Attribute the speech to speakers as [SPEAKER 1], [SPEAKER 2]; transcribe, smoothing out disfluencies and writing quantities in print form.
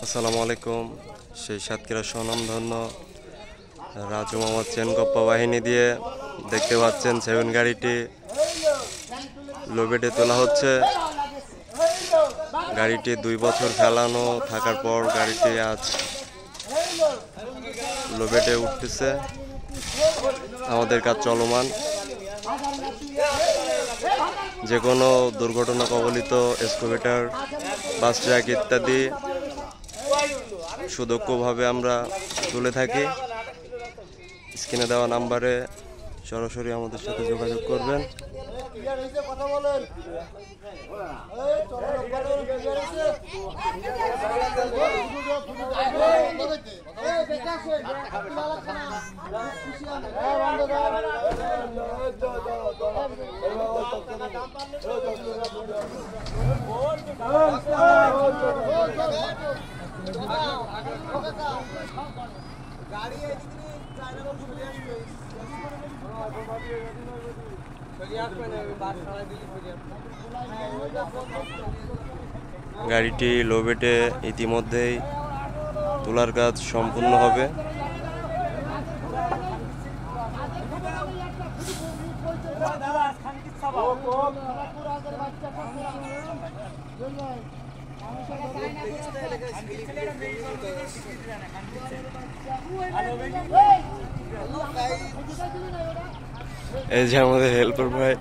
[SPEAKER 1] আসসালামু আলাইকুম। সেই সাতক্ষীরা স্বনামধন্য রাজু মোহাম্মদ চেনকপ্পা বাহিনী দিয়ে দেখতে পাচ্ছেন সেভেন গাড়িটি লোবেটে তোলা হচ্ছে। গাড়িটি 2 বছর ফেলানো থাকার পর গাড়িটি আজ লোবেটে উঠতেছে। আমাদের কাজ চলমান। যে কোনো দুর্ঘটনা কবলিত এক্সকাভেটর, বাস ট্রাক ইত্যাদি সুদক্ষভাবে আমরা তুলে থাকি। স্ক্রিনে দেওয়া নাম্বারে সরাসরি আমাদের সাথে যোগাযোগ করবেন। গাড়িটি লোবেটে ইতিমধ্যেই তোলার কাজ সম্পূর্ণ হবে। এই যে আমাদের হেল্পার ভাই।